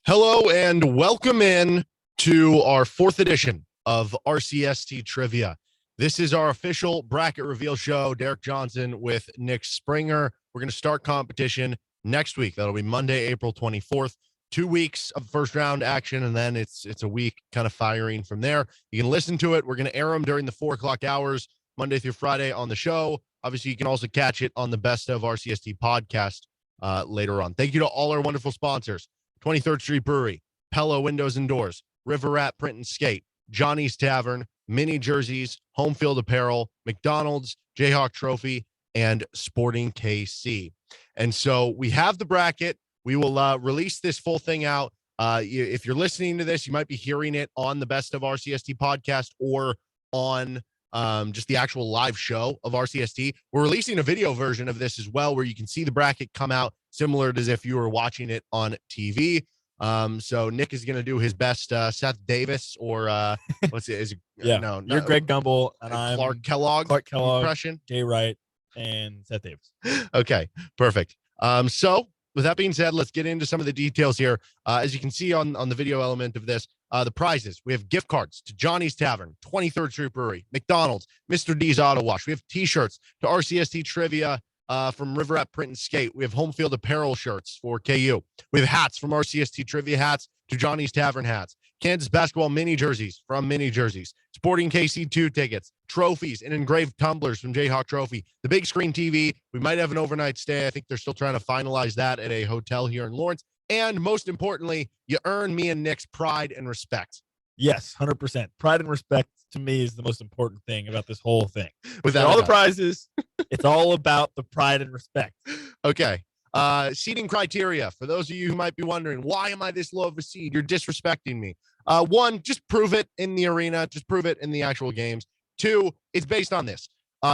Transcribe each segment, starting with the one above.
Hello and welcome in to our fourth edition of RCST Trivia. This is our official bracket reveal show. Derek Johnson with Nick Springer. We're going to start competition next week. That'll be Monday, April 24th. 2 weeks of first round action, and then it's a week kind of firing from there. You can listen to it. We're going to air them during the 4 o'clock hours, Monday through Friday on the show. Obviously, you can also catch it on the Best of RCST podcast later on. Thank you to all our wonderful sponsors. 23rd Street Brewery, Pella Windows and Doors, River Rat Print and Skate, Johnny's Tavern, Mini Jerseys, Home Field Apparel, McDonald's, Jayhawk Trophy, and Sporting KC. And so we have the bracket. We will release this full thing out. If you're listening to this, you might be hearing it on the Best of RCST podcast or on just the actual live show of RCST. We're releasing a video version of this as well, where you can see the bracket come out similar to as if you were watching it on TV. So Nick is going to do his best Seth Davis or what's it? Is it yeah, no, you're Greg Gumbel and I'm Clark Kellogg impression. Jay Wright and Seth Davis. Okay, perfect. So with that being said, let's get into some of the details here. As you can see on the video element of this, the prizes. We have gift cards to Johnny's Tavern, 23rd Street Brewery, McDonald's, Mr. D's Auto Wash. We have T-shirts to RCST Trivia from River Rat Print and Skate. We have Home Field Apparel shirts for KU. We have hats from RCST Trivia hats to Johnny's Tavern hats. Kansas basketball mini jerseys from Mini Jerseys. Sporting KC2 tickets, trophies, and engraved tumblers from Jayhawk Trophy. The big screen TV. We might have an overnight stay. I think they're still trying to finalize that at a hotel here in Lawrence. And most importantly, you earn me and Nick's pride and respect. Yes, 100%. Pride and respect to me is the most important thing about this whole thing. Without all the prizes, it's all about the pride and respect. Okay. Seeding criteria. For those of you who might be wondering, why am I this low of a seed? You're disrespecting me. One, just prove it in the arena. Just prove it in the actual games. Two, it's based on this.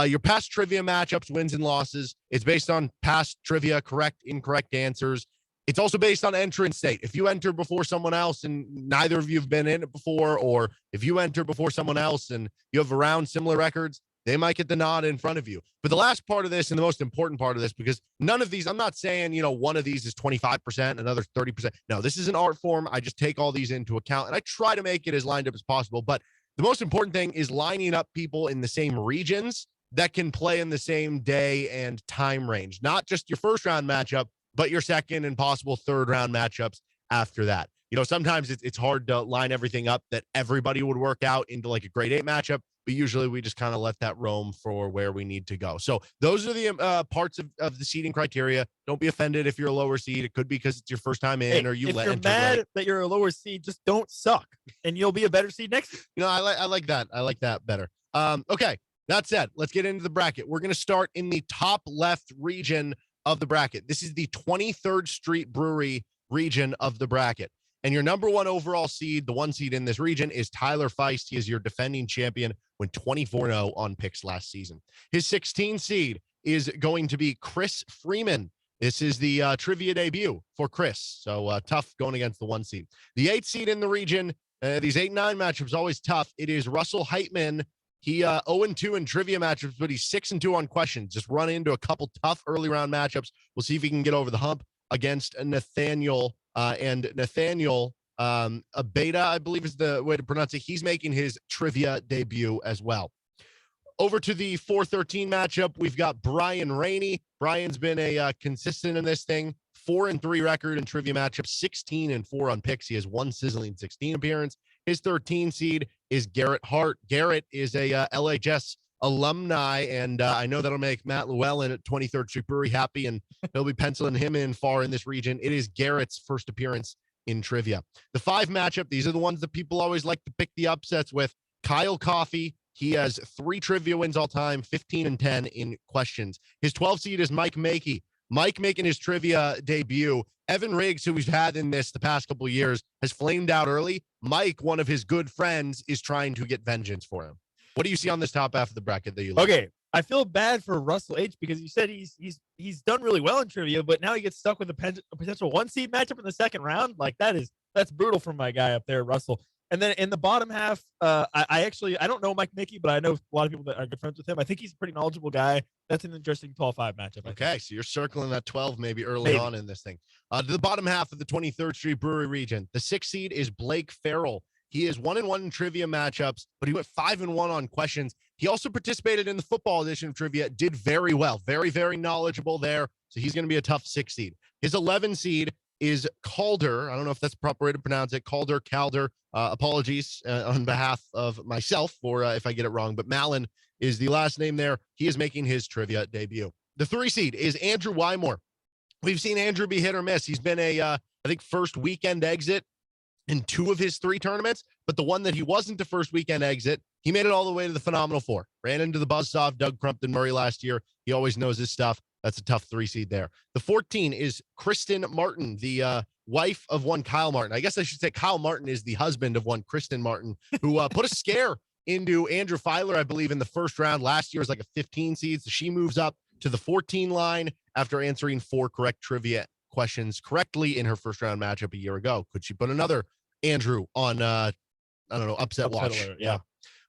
Your past trivia matchups, wins and losses. It's based on past trivia, correct, incorrect answers. It's also based on entrance date. If you enter before someone else and neither of you have been in it before, or if you enter before someone else and you have around similar records, they might get the nod in front of you. But the last part of this and the most important part of this, because none of these, I'm not saying, one of these is 25%, another 30%. No, this is an art form. I just take all these into account and I try to make it as lined up as possible. But the most important thing is lining up people in the same regions that can play in the same day and time range, not just your first round matchup, but your second and possible third round matchups after that. Sometimes it's hard to line everything up that everybody would work out into like a grade 8 matchup, but usually we just kind of let that roam for where we need to go. So those are the parts of the seeding criteria. Don't be offended if you're a lower seed. It could be because it's your first time in, or if you're mad that you're a lower seed, just don't suck and you'll be a better seed next year. I like that. I like that better. Okay. That said, let's get into the bracket. We're going to start in the top left region of the bracket. This is the 23rd Street Brewery region of the bracket. And your number one overall seed, the one seed in this region, is Tyler Feist. He is your defending champion, went 24-0 on picks last season. His 16 seed is going to be Chris Freeman. This is the trivia debut for Chris. So tough going against the one seed. The 8th seed in the region, these 8-9 matchups, always tough. It is Russell Heitman. He 0-2 in trivia matchups, but he's 6-2 on questions. Just run into a couple tough early round matchups. We'll see if he can get over the hump against Nathaniel. And Nathaniel Abeda, I believe is the way to pronounce it. He's making his trivia debut as well. Over to the 4-13 matchup, we've got Brian Rainey. Brian's been a consistent in this thing. 4-3 record in trivia matchups, 16-4 on picks. He has one sizzling 16 appearance. His 13 seed is Garrett Hart. Garrett is a LHS alumni, and I know that'll make Matt Llewellyn at 23rd Street Brewery happy, and he'll be penciling him in far in this region. It is Garrett's first appearance in trivia. The 5 matchup, these are the ones that people always like to pick the upsets with. Kyle Coffey, he has 3 trivia wins all time, 15-10 in questions. His 12 seed is Mike Makey. Mike making his trivia debut. Evan Riggs, who we've had in this the past couple of years, has flamed out early. Mike, one of his good friends, is trying to get vengeance for him. What do you see on this top half of the bracket that you like? Okay, I feel bad for Russell H because you said he's done really well in trivia, but now he gets stuck with a potential 1 seed matchup in the second round. Like that's brutal for my guy up there, Russell. And then in the bottom half, I don't know Mike Mickey, but I know a lot of people that are good friends with him. I think he's a pretty knowledgeable guy. That's an interesting 12-5 matchup. Okay, so you're circling that 12 maybe early Maybe. on in this thing. To the bottom half of the 23rd Street Brewery region, the 6th seed is Blake Farrell. He is 1-1 in trivia matchups, but he went 5-1 on questions. He also participated in the football edition of trivia, did very well, very, very knowledgeable there. So he's going to be a tough 6th seed. His 11 seed is Calder. I don't know if that's the proper way to pronounce it. Calder. Apologies on behalf of myself for if I get it wrong, but Mallon is the last name there. He is making his trivia debut. The 3 seed is Andrew Wymore. We've seen Andrew be hit or miss. He's been I think, first weekend exit in 2 of his 3 tournaments, but the one that he wasn't the first weekend exit, he made it all the way to the Phenomenal Four. Ran into the buzzsaw of Doug Crumpton Murray last year. He always knows his stuff. That's a tough 3 seed there. The 14 is Kristen Martin, the wife of one Kyle Martin. I guess I should say Kyle Martin is the husband of one Kristen Martin, who put a scare into Andrew Filer, I believe, in the first round. Last year was like a 15 seed. So she moves up to the 14 line after answering 4 correct trivia questions correctly in her first round matchup a year ago. Could she put another Andrew on, I don't know, upset watch? Alert, yeah.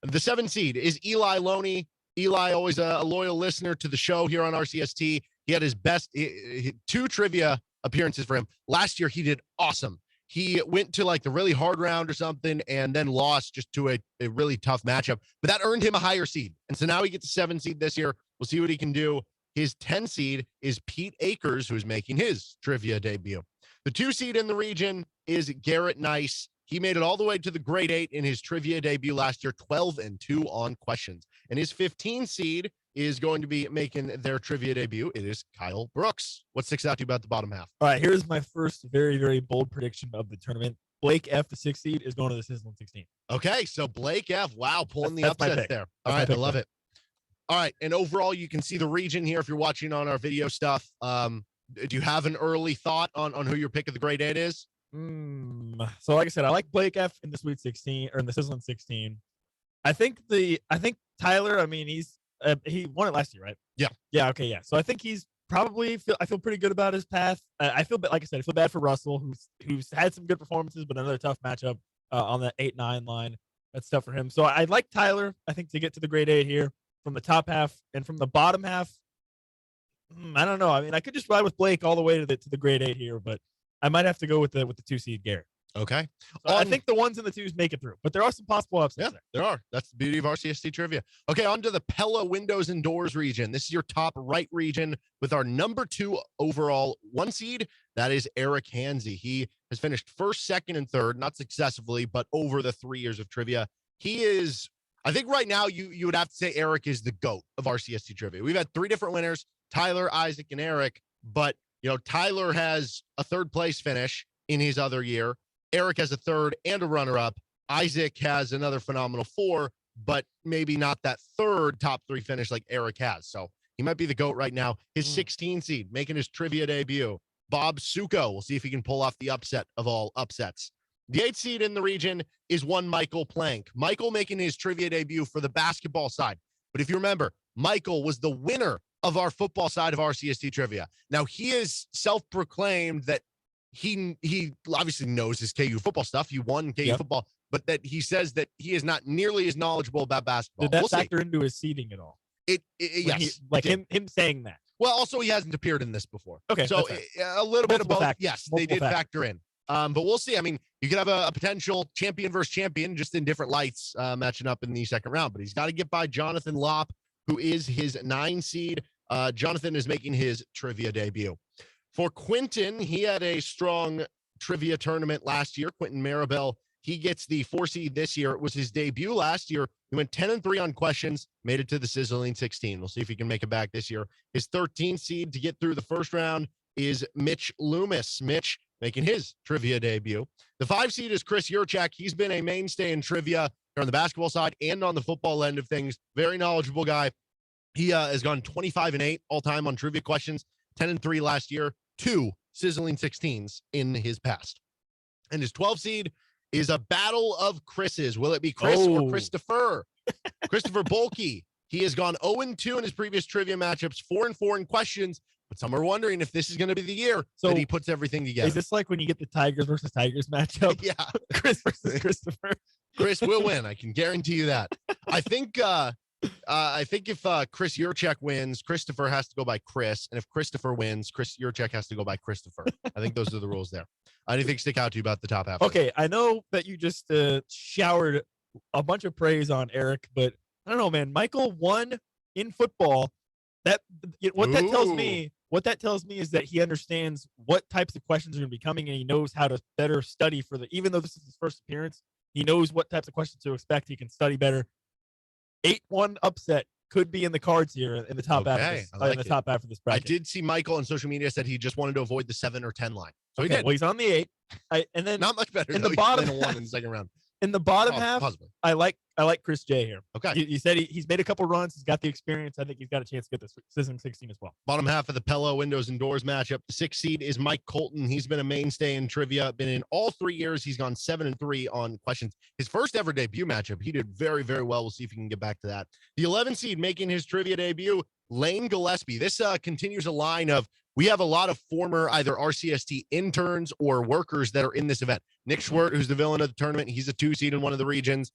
The 7 seed is Eli Loney. Eli, always a loyal listener to the show here on RCST. He had his best 2 trivia appearances for him. Last year, he did awesome. He went to like the really hard round or something and then lost just to a really tough matchup. But that earned him a higher seed. And so now he gets a 7 seed this year. We'll see what he can do. His 10 seed is Pete Akers, who's making his trivia debut. The 2 seed in the region is Garrett Nice. He made it all the way to the grade 8 in his trivia debut last year, 12-2 on questions. And his 15 seed is going to be making their trivia debut. It is Kyle Brooks. What sticks out to you about the bottom half? All right, here's my first very, very bold prediction of the tournament. Blake F., the 6th seed, is going to the Sizzling 16. Okay, so Blake F., wow, pulling the that's my upsets pick. there. All right, I love it. All right, and overall, you can see the region here if you're watching on our video stuff. Do you have an early thought on who your pick of the grade 8 is? So like I said, I like Blake F. in the Sweet 16 or in the Sizzling 16. I think Tyler, I mean, he won it last year, right? Yeah. Okay. Yeah. So I think he's probably I feel pretty good about his path. I feel like I said, I feel bad for Russell, who's had some good performances, but another tough matchup on that 8-9 line. That's tough for him. So I'd like Tyler, I think, to get to the grade 8 here from the top half, and from the bottom half. I don't know. I mean, I could just ride with Blake all the way to the grade 8 here, but I might have to go with the 2 seed Garrett. Okay. So I think the 1s and the 2s make it through, but there are some possible upsets there. There are. That's the beauty of RCST trivia. Okay, on to the Pella Windows and Doors region. This is your top right region with our number 2 overall 1 seed. That is Eric Hansey. He has finished 1st, 2nd, and 3rd, not successfully, but over the 3 years of trivia. He is, I think right now you would have to say Eric is the GOAT of RCST trivia. We've had 3 different winners, Tyler, Isaac, and Eric, but Tyler has a 3rd place finish in his other year. Eric has a 3rd and a runner-up. Isaac has another phenomenal 4, but maybe not that 3rd top 3 finish like Eric has. So he might be the GOAT right now. His 16 seed making his trivia debut, Bob Suko. We'll see if he can pull off the upset of all upsets. The 8th seed in the region is one Michael Plank. Michael making his trivia debut for the basketball side. But if you remember, Michael was the winner of our football side of RCST trivia. Now, he is self-proclaimed that he obviously knows his KU football stuff. He won KU football, but that he says that he is not nearly as knowledgeable about basketball. Did that factor into his seeding at all? Yes. Him saying that. Well, also he hasn't appeared in this before. Okay. So a little bit of both. Factors. Yes, Multiple they did factors. factor in. But we'll see. I mean, you could have a potential champion versus champion just in different lights matching up in the second round, but he's got to get by Jonathan Lopp, who is his 9 seed. Jonathan is making his trivia debut. For Quentin, he had a strong trivia tournament last year. Quentin Maribel, he gets the 4 seed this year. It was his debut last year. He went 10-3 on questions, made it to the Sizzling 16. We'll see if he can make it back this year. His 13 seed to get through the first round is Mitch Loomis. Mitch making his trivia debut. The 5 seed is Chris Yurchak. He's been a mainstay in trivia on the basketball side and on the football end of things. Very knowledgeable guy. He has gone 25-8 all time on trivia questions, 10-3 last year, 2 Sizzling 16s in his past. And his 12 seed is a battle of Chris's. Will it be Chris or Christopher? Christopher Bolke. He has gone 0-2 in his previous trivia matchups, 4-4 in questions, but some are wondering if this is going to be the year that he puts everything together. Is this like when you get the Tigers versus Tigers matchup? Yeah. Chris versus Christopher. Chris will win. I can guarantee you that. I think if Chris Yurchek wins, Christopher has to go by Chris, and if Christopher wins, Chris Yurchek has to go by Christopher. I think those are the rules there. Anything stick out to you about the top half? Okay, I know that you just showered a bunch of praise on Eric, but I don't know, man. Michael won in football. What that tells me is that he understands what types of questions are going to be coming, and he knows how to better study for even though this is his first appearance, he knows what types of questions to expect. He can study better. 8-1 upset could be in the cards here in the top half of this bracket. I did see Michael on social media said he just wanted to avoid the 7 or 10 line. So he did. Well, he's on the 8. And then not much better in the bottom 1 in the second round. In the bottom half, possibly. I like Chris J here. Okay. You said he's made a couple runs. He's got the experience. I think he's got a chance to get this season 16 as well. Bottom half of the Pella windows and doors matchup. The 6th seed is Mike Colton. He's been a mainstay in trivia. Been in all 3 years. He's gone 7-3 on questions. His first ever debut matchup, he did very, very well. We'll see if he can get back to that. The 11th seed making his trivia debut, Lane Gillespie. This continues a line of, we have a lot of former either RCST interns or workers that are in this event. Nick Schwert, who's the villain of the tournament, he's a 2 seed in one of the regions.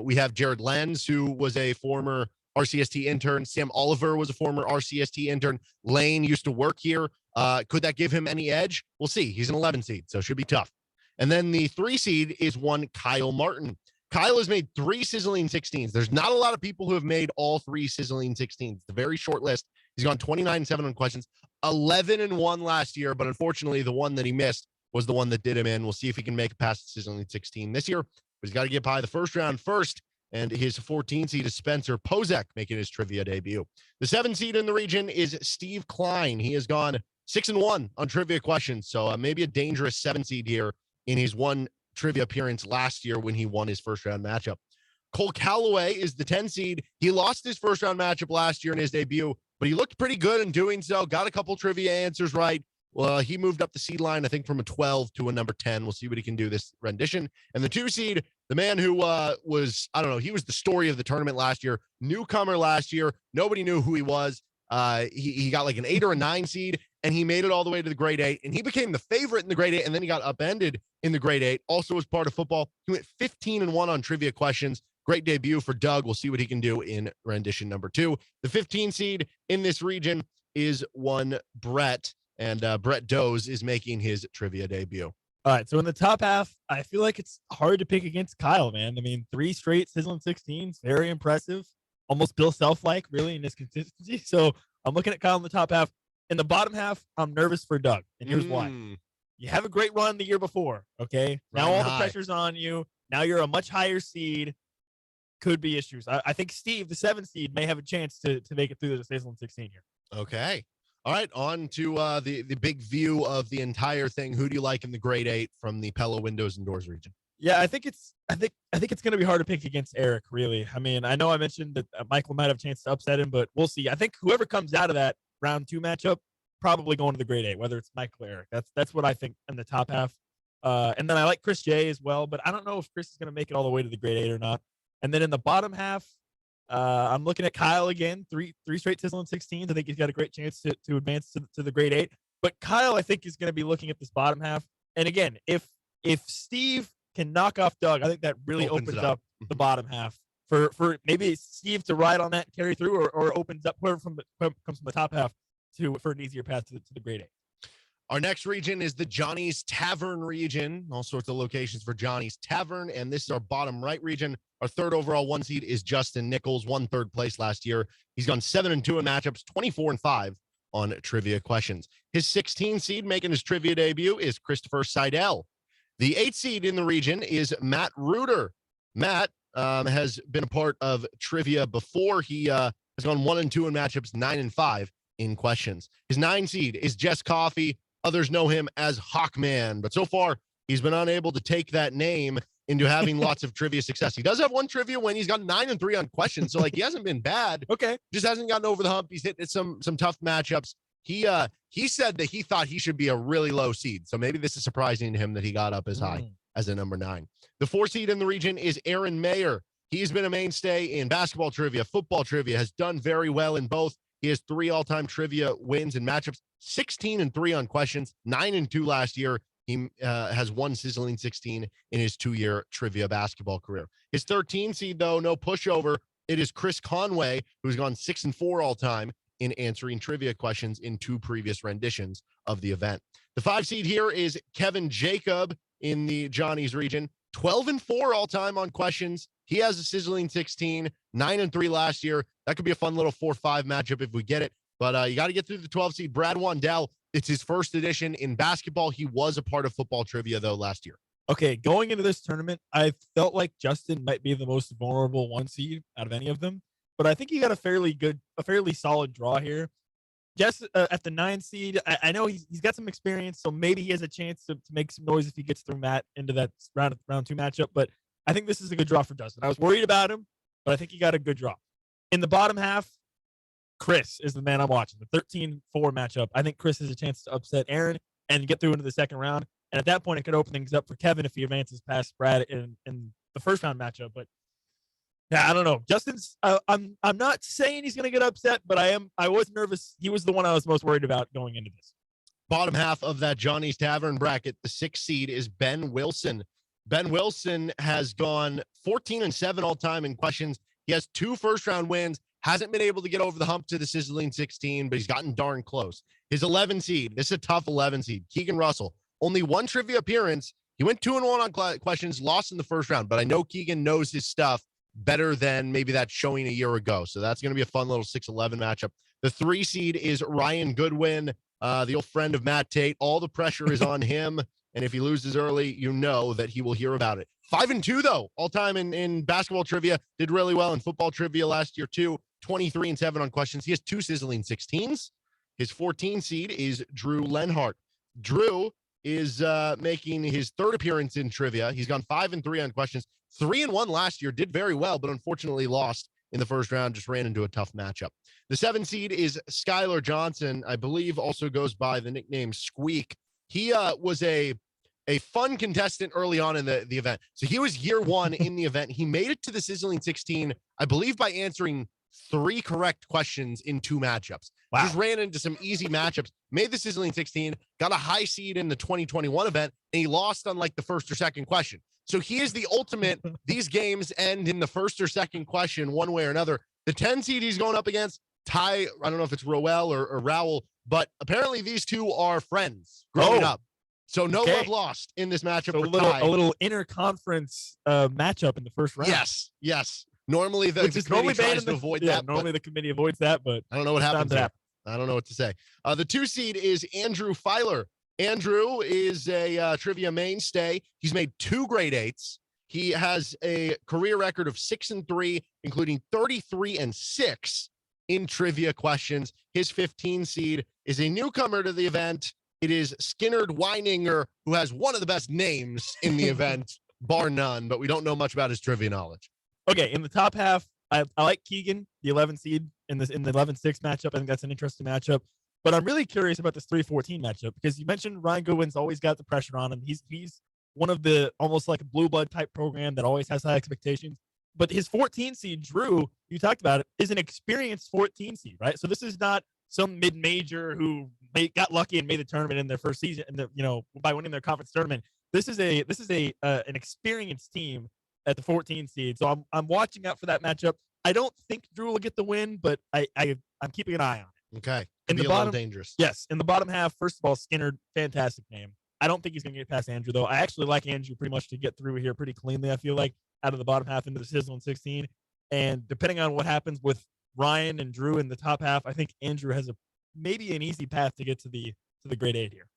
We have Jared Lenz, who was a former RCST intern. Sam Oliver was a former RCST intern. Lane used to work here. Could that give him any edge? We'll see. He's an 11 seed, so it should be tough. And then the 3 seed is one Kyle Martin. Kyle has made 3 sizzling 16s. There's not a lot of people who have made all 3 sizzling 16s. It's a very short list. He's gone 29-7 on questions, 11-1 last year, but unfortunately the one that he missed was the one that did him in. We'll see if he can make it past the sizzling 16 this year, but he's got to get by the first round first, and his 14 seed is Spencer Pozek making his trivia debut. The 7 seed in the region is Steve Klein. He has gone 6-1 on trivia questions, so maybe a dangerous 7 seed here in his one trivia appearance last year when he won his first round matchup. Cole Calloway is the 10 seed. He lost his first round matchup last year in his debut, but he looked pretty good in doing so. Got a couple trivia answers right. Well, he moved up the seed line, I think, from a 12 to a number 10. We'll see what he can do this rendition. And the 2 seed, the man who was, I don't know, he was the story of the tournament last year. Newcomer last year. Nobody knew who he was. He got like an 8 or a 9 seed, and he made it all the way to the grade 8, and he became the favorite in the grade 8, and then he got upended in the grade 8. Also was part of football. He went 15-1 on trivia questions. Great debut for Doug. We'll see what he can do in rendition number 2. The 15 seed in this region is one Brett, and Brett Doze is making his trivia debut. All right, so in the top half, I feel like it's hard to pick against Kyle, man. I mean, 3 straight sizzling 16s, very impressive. Almost Bill Self-like, really, in his consistency. So I'm looking at Kyle in the top half. In the bottom half, I'm nervous for Doug, and here's why. You have a great run the year before, okay? Now all the pressure's on you. Now you're a much higher seed. Could be issues. I think Steve, the 7 seed, may have a chance to make it through the sizzling 16 here. Okay. All right, on to the big view of the entire thing. Who do you like in the grade 8 from the Pella windows and doors region? Yeah, I think it's going to be hard to pick against Eric, really. I mean, I know I mentioned that Michael might have a chance to upset him, but we'll see. I think whoever comes out of that round 2 matchup probably going to the grade 8, whether it's Michael or Eric. That's what I think in the top half. And then I like Chris J as well, but I don't know if Chris is going to make it all the way to the grade 8 or not. And then in the bottom half, I'm looking at Kyle again, three straight sizzling 16s. I think he's got a great chance to advance to the grade 8. But Kyle, I think, is going to be looking at this bottom half. And again, if Steve can knock off Doug, I think that really opens up the bottom half for maybe Steve to ride on that and carry through, or opens up whoever comes from the top half for an easier path to the grade 8. Our next region is the Johnny's Tavern region. All sorts of locations for Johnny's Tavern, and this is our bottom right region. Our 3rd overall 1 seed is Justin Nichols, won 3rd place last year. He's gone 7-2 in matchups, 24-5 on trivia questions. His 16 seed making his trivia debut is Christopher Seidel. The 8 seed in the region is Matt Reuter. Matt has been a part of trivia before. He has gone 1-2 in matchups, 9-5 in questions. His 9 seed is Jess Coffey. Others know him as Hawkman, but so far he's been unable to take that name into having lots of trivia success. He does have one trivia win. He's got 9-3 on questions, so like he hasn't been bad. Okay, just hasn't gotten over the hump. He's hit some tough matchups. He said that he thought he should be a really low seed, so maybe this is surprising to him that he got up as high as a number 9. The 4 seed in the region is Aaron Mayer. He's been a mainstay in basketball trivia, football trivia, has done very well in both. He has 3 all-time trivia wins and matchups, 16-3 on questions, 9-2 last year. He has one sizzling 16 in his 2-year trivia basketball career. His 13 seed, though, no pushover. It is Chris Conway, who's gone 6-4 all time in answering trivia questions in 2 previous renditions of the event. The 5 seed here is Kevin Jacob in the Johnny's region, 12-4 all time on questions. He has a sizzling 16, 9-3 last year. That could be a fun little 4-5 matchup if we get it. But you got to get through the 12 seed. Brad Wandell, it's his first edition in basketball. He was a part of football trivia, though, last year. Okay, going into this tournament, I felt like Justin might be the most vulnerable 1 seed out of any of them. But I think he got a fairly solid draw here. Just at the 9 seed, I know he's got some experience, so maybe he has a chance to make some noise if he gets through Matt into that round 2 matchup. But I think this is a good draw for Justin. I was worried about him, but I think he got a good draw. In the bottom half, Chris is the man I'm watching. The 13-4 matchup. I think Chris has a chance to upset Aaron and get through into the second round. And at that point, it could open things up for Kevin if he advances past Brad in the first round matchup. But yeah, I don't know. Justin's. I'm not saying he's going to get upset, but I was nervous. He was the one I was most worried about going into this. Bottom half of that Johnny's Tavern bracket, the 6 seed is Ben Wilson. Ben Wilson has gone 14-7 all time in questions. He has 2 first-round wins. Hasn't been able to get over the hump to the sizzling 16, but he's gotten darn close. His 11 seed, this is a tough 11 seed, Keegan Russell. Only 1 trivia appearance. He went 2-1 on questions, lost in the first round, but I know Keegan knows his stuff better than maybe that showing a year ago. So that's going to be a fun little 6-11 matchup. The 3 seed is Ryan Goodwin, the old friend of Matt Tate. All the pressure is on him. And if he loses early, you know that he will hear about it. 5-2, though, all time in basketball trivia. Did really well in football trivia last year, too. 23-7 on questions. He has 2 sizzling 16s. His 14 seed is Drew Lenhart. Drew is making his 3rd appearance in trivia. He's gone 5-3 on questions. 3-1 last year. Did very well, but unfortunately lost in the first round. Just ran into a tough matchup. The 7 seed is Skylar Johnson. I believe also goes by the nickname Squeak. He was a fun contestant early on in the event. So he was year 1 in the event. He made it to the sizzling 16, I believe, by answering 3 correct questions in 2 matchups. Wow. Just ran into some easy matchups, made the sizzling 16, got a high seed in the 2021 event, and he lost on like the first or second question. So he is the ultimate. These games end in the first or second question, one way or another. The 10 seed he's going up against, Ty, I don't know if it's Roel or Raoul, but apparently these 2 are friends growing up. So no love lost in this matchup. So a little interconference matchup in the first round. Yes. Normally the committee tries to avoid that. Normally the committee avoids that, but I don't know what happens there. I don't know what to say. The 2 seed is Andrew Filer. Andrew is a trivia mainstay. He's made 2 grade 8s. He has a career record of 6-3, including 33-6 in trivia questions. His 15 seed is a newcomer to the event. It is Skinnerd Weininger, who has one of the best names in the event, bar none, but we don't know much about his trivia knowledge. Okay, in the top half, I like Keegan, the 11 seed in the 11-6 matchup. I think that's an interesting matchup. But I'm really curious about this 3-14 matchup because you mentioned Ryan Goodwin's always got the pressure on him. He's one of the almost like a blue blood type program that always has high expectations. But his 14 seed, Drew, you talked about it, is an experienced 14 seed, right? So this is not some mid-major who got lucky and made the tournament in their first season, and by winning their conference tournament. This is an experienced team at the 14 seed. So I'm watching out for that matchup. I don't think Drew will get the win, but I'm keeping an eye on it. Okay. Could be a little dangerous. Yes. In the bottom half, first of all, Skinner, fantastic name. I don't think he's going to get past Andrew, though. I actually like Andrew pretty much to get through here pretty cleanly, I feel like, out of the bottom half into the sizzling 16. And depending on what happens with Ryan and Drew in the top half, I think Andrew has maybe an easy path to get to the grade 8 here.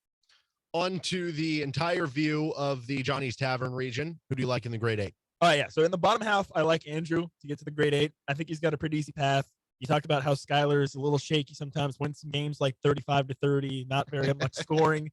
On to the entire view of the Johnny's Tavern region. Who do you like in the grade 8? Oh, yeah. So in the bottom half, I like Andrew to get to the grade 8. I think he's got a pretty easy path. You talked about how Skylar is a little shaky sometimes, wins some games like 35-30, not very much scoring.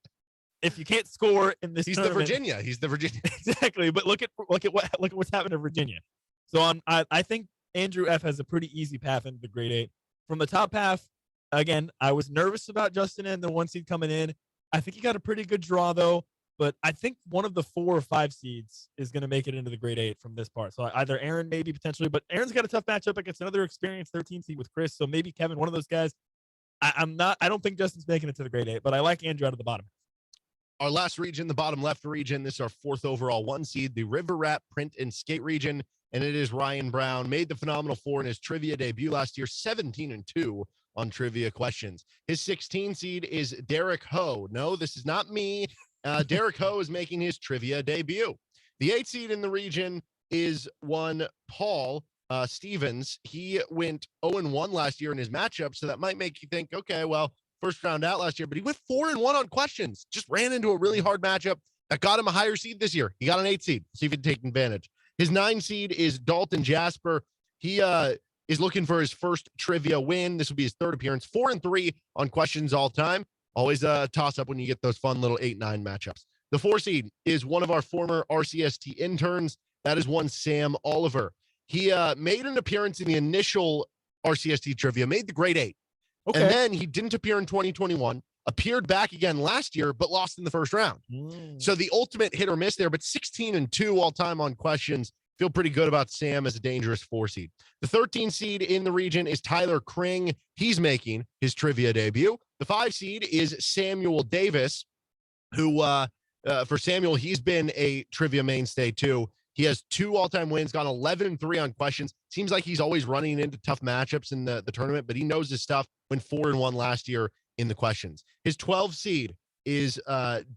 If you can't score in this tournament, He's the Virginia. Exactly. But look at what's happened to Virginia. So I think Andrew F has a pretty easy path into the grade 8. From the top half, again, I was nervous about Justin and the 1 seed coming in. I think he got a pretty good draw though. But I think one of the 4 or 5 seeds is going to make it into the grade 8 from this part. So either Aaron, maybe potentially, but Aaron's got a tough matchup against another experienced 13 seed with Chris. So maybe Kevin, one of those guys. I don't think Justin's making it to the grade 8, but I like Andrew out of the bottom. Our last region, the bottom left region, this is our 4th overall 1 seed, the River Rat Print and Skate region, and it is Ryan Brown. Made the Phenomenal Four in his trivia debut last year, 17-2 on trivia questions. His 16 seed is Derek Ho. No, this is not me. Derek Ho is making his trivia debut. The 8 seed in the region is one Paul Stevens. He went 0-1 last year in his matchup, so that might make you think, okay, well, first round out last year, but he went 4-1 on questions. Just ran into a really hard matchup that got him a higher seed this year. He got an 8 seed. See if he can take advantage. His 9 seed is Dalton Jasper. He is looking for his first trivia win. This will be his 3rd appearance. 4-3 on questions all time. Always a toss up when you get those fun little 8-9 matchups. The 4 seed is one of our former RCST interns. That is one Sam Oliver. He made an appearance in the initial RCST trivia, made the grade 8. Okay. And then he didn't appear in 2021, appeared back again last year, but lost in the first round. So the ultimate hit or miss there, but 16-2 all time on questions. Feel pretty good about Sam as a dangerous 4 seed. The 13 seed in the region is Tyler Kring. He's making his trivia debut. The 5 seed is Samuel Davis, who for Samuel, he's been a trivia mainstay too. He has 2 all-time wins, gone 11-3 on questions. Seems like he's always running into tough matchups in the tournament, but he knows his stuff. Went 4-1 last year in the questions. His 12 seed is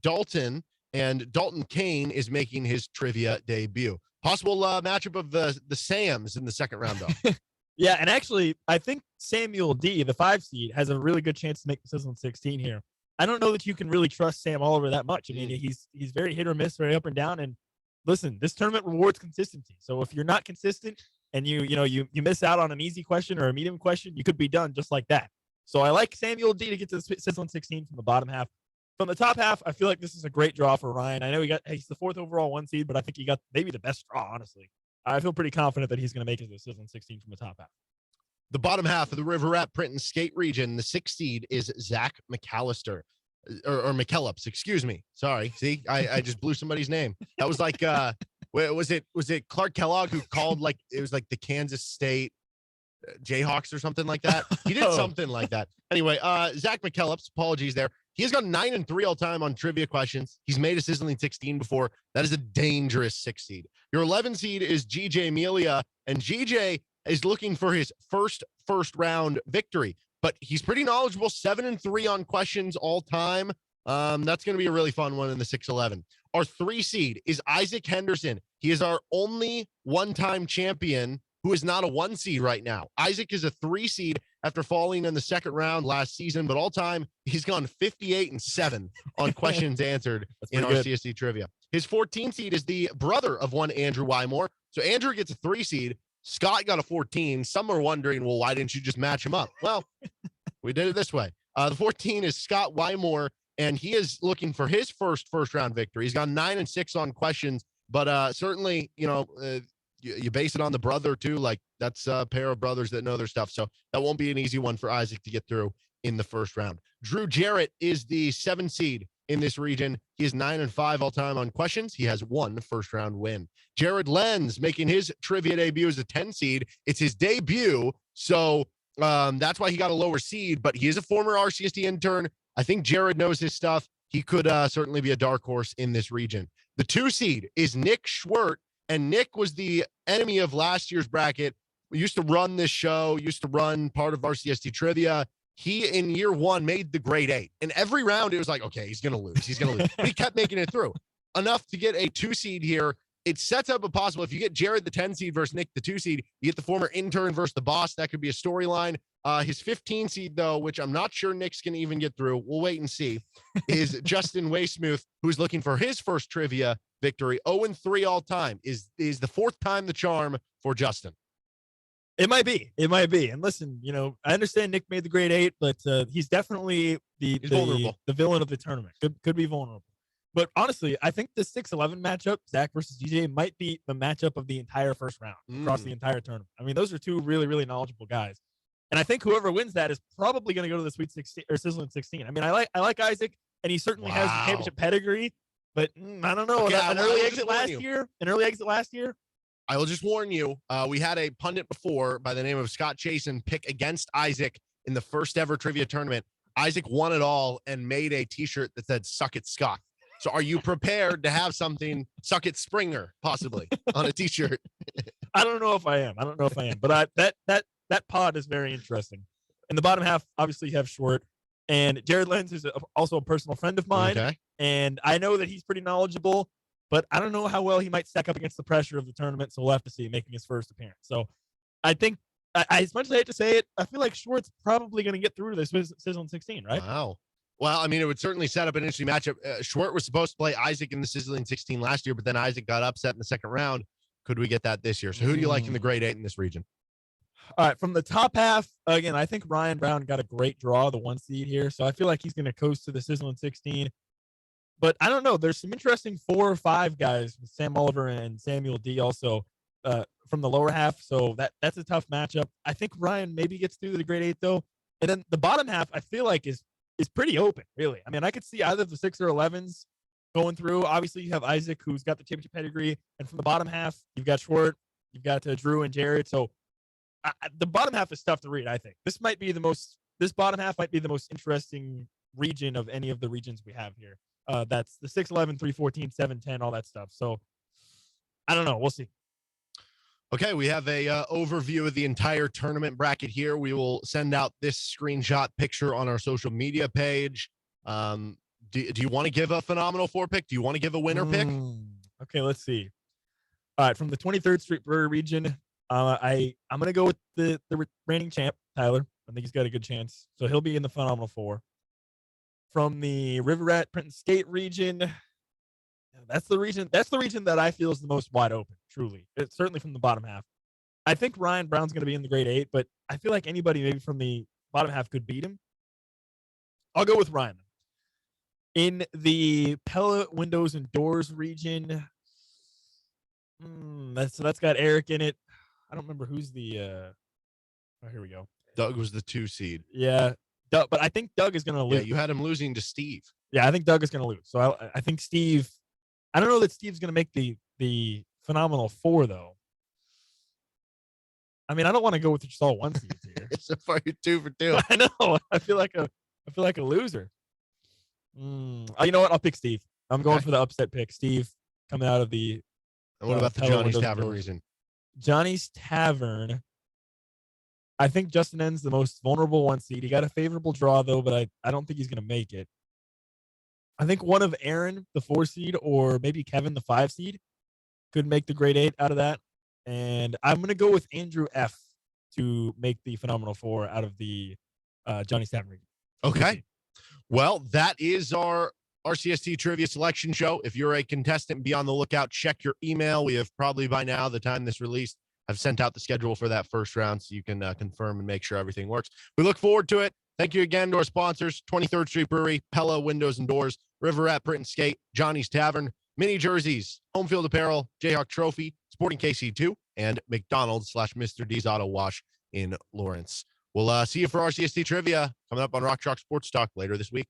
Dalton, and Dalton Kane is making his trivia debut. Possible matchup of the Sams in the second round, though. Yeah, and actually, I think Samuel D, the 5 seed, has a really good chance to make the Sizzling 16 here. I don't know that you can really trust Sam Oliver that much. I mean, he's very hit or miss, very up and down, and listen, this tournament rewards consistency. So if you're not consistent and you miss out on an easy question or a medium question, you could be done just like that. So I like Samuel D to get to the Sizzling 16 from the bottom half. From the top half, I feel like this is a great draw for Ryan. I know he's the 4th overall 1 seed, but I think he got maybe the best draw, honestly. I feel pretty confident that he's going to make it to the Sizzling 16 from the top half. The bottom half of the River Rat Print and Skate region, the 6th seed is Zach McAllister. Or McKellips, excuse me. Sorry. See, I just blew somebody's name. That was like, was it Clark Kellogg who called it was like the Kansas State Jayhawks or something like that? He did something like that. Anyway, Zach McKellips, apologies there. He has gone 9-3 all time on trivia questions. He's made a Sizzling 16 before. That is a dangerous 6 seed. Your 11 seed is GJ Amelia, and GJ is looking for his first round victory. But he's pretty knowledgeable, 7-3 on questions all time. That's going to be a really fun one in the 6-11. Our 3 seed is Isaac Henderson. He is our only one-time champion who is not a 1 seed right now. Isaac is a 3 seed after falling in the second round last season, but all time he's gone 58-7 on questions answered in RCST trivia. His 14 seed is the brother of one Andrew Wymore. So Andrew gets a 3 seed. Scott got a 14. Some are wondering, well, why didn't you just match him up? Well, we did it this way. The 14 is Scott Wymore, and he is looking for his first round victory. He's gone 9-6 on questions, but certainly, you base it on the brother too. Like that's a pair of brothers that know their stuff. So that won't be an easy one for Isaac to get through in the first round. Drew Jarrett is the 7 seed in this region. He is 9-5 all time on questions. He has 1 first round win. Jared Lenz making his trivia debut as a 10 seed. It's his debut. So that's why he got a lower seed, but he is a former RCST intern. I think Jared knows his stuff. He could certainly be a dark horse in this region. The 2 seed is Nick Schwert, and Nick was the enemy of last year's bracket. We used to run this show, used to run part of RCST trivia. He, in year 1, made the grade 8. And every round, it was like, okay, he's going to lose. He's going to lose. But he kept making it through. Enough to get a 2 seed here. It sets up a possible, if you get Jared the 10 seed versus Nick the 2 seed, you get the former intern versus the boss. That could be a storyline. His 15 seed, though, which I'm not sure Nick's going to even get through, we'll wait and see, is Justin Waysmooth, who's looking for his first trivia victory. 0-3 all time. Is the 4th time the charm for Justin? It might be. And listen, I understand Nick made the grade 8, but he's definitely the villain of the tournament. Could be vulnerable. But honestly, I think the 6-11 matchup, Zach versus DJ, might be the matchup of the entire first round across the entire tournament. I mean, those are 2 really, really knowledgeable guys. And I think whoever wins that is probably going to go to the Sweet 16 or Sizzling 16. I mean, I like Isaac, and he certainly has the championship pedigree, but I don't know. Okay, an early exit last year. I will just warn you, we had a pundit before by the name of Scott Chasen pick against Isaac in the first ever trivia tournament. Isaac won it all and made a t-shirt that said, "Suck it, Scott." So are you prepared to have something Suck It Springer possibly on a t-shirt? I don't know if I am. But that pod is very interesting. In the bottom half, obviously you have Short, and Jared Lenz is also a personal friend of mine. Okay. And I know that he's pretty knowledgeable, but I don't know how well he might stack up against the pressure of the tournament. So we'll have to see, making his first appearance. So I think, as much as I hate to say it, I feel like Short's probably going to get through to this Sizzling 16, right? Wow. Well, I mean, it would certainly set up an interesting matchup. Schwartz was supposed to play Isaac in the Sizzling 16 last year, but then Isaac got upset in the second round. Could we get that this year? So who do you like in the grade 8 in this region? All right, from the top half, again, I think Ryan Brown got a great draw, the 1 seed here. So I feel like he's going to coast to the Sizzling 16. But I don't know. There's some interesting 4 or 5 guys with Sam Oliver and Samuel D also from the lower half. So that's a tough matchup. I think Ryan maybe gets through the grade 8, though. And then the bottom half, I feel like is pretty open, really. I mean, I could see either of the 6 or 11s going through. Obviously, you have Isaac, who's got the championship pedigree. And from the bottom half, you've got Schwartz, you've got Drew and Jared. So the bottom half is tough to read, I think. This bottom half might be the most interesting region of any of the regions we have here. That's the 6-11, 3-14, 7-10, all that stuff. So I don't know. We'll see. Okay, we have a overview of the entire tournament bracket here. We will send out this screenshot picture on our social media page. Do you want to give a Phenomenal 4 pick? Do you want to give a winner pick? Okay, let's see. All right, from the 23rd Street Brewery region, I'm going to go with the reigning champ, Tyler. I think he's got a good chance. So he'll be in the Phenomenal 4. From the River Rat Print and Skate region, that's the region that I feel is the most wide open, truly. It's certainly from the bottom half. I think Ryan Brown's going to be in the grade 8, but I feel like anybody maybe from the bottom half could beat him. I'll go with Ryan. In the Pella Windows and Doors region, that's got Eric in it. I don't remember who's the here we go. Doug was the 2 seed. Yeah. Doug, but I think Doug is going to lose. Yeah, you had him losing to Steve. Yeah, I think Doug is going to lose. So I think Steve. I don't know that Steve's going to make the Phenomenal 4 though. I mean, I don't want to go with just all 1 seeds here. So far, you're 2 for 2. I know. I feel like a loser. You know what? I'll pick Steve. I'm going for the upset pick. Steve coming out of the. And what about the Johnny's Tavern reason? Johnny's Tavern. I think Justin N's the most vulnerable 1 seed. He got a favorable draw, though, but I don't think he's going to make it. I think one of Aaron, the 4 seed, or maybe Kevin, the 5 seed, could make the grade 8 out of that. And I'm going to go with Andrew F. to make the Phenomenal 4 out of the Johnny's Tavern region. Okay. Well, that is our RCST Trivia Selection Show. If you're a contestant, be on the lookout. Check your email. We have probably by now, the time this released, I've sent out the schedule for that first round so you can confirm and make sure everything works. We look forward to it. Thank you again to our sponsors, 23rd Street Brewery, Pella Windows and Doors, River Rat Print and Skate, Johnny's Tavern, Mini Jerseys, Home Field Apparel, Jayhawk Trophy, Sporting KC2, and McDonald's / Mr. D's Auto Wash in Lawrence. We'll see you for RCST Trivia coming up on Rock Chalk Sports Talk later this week.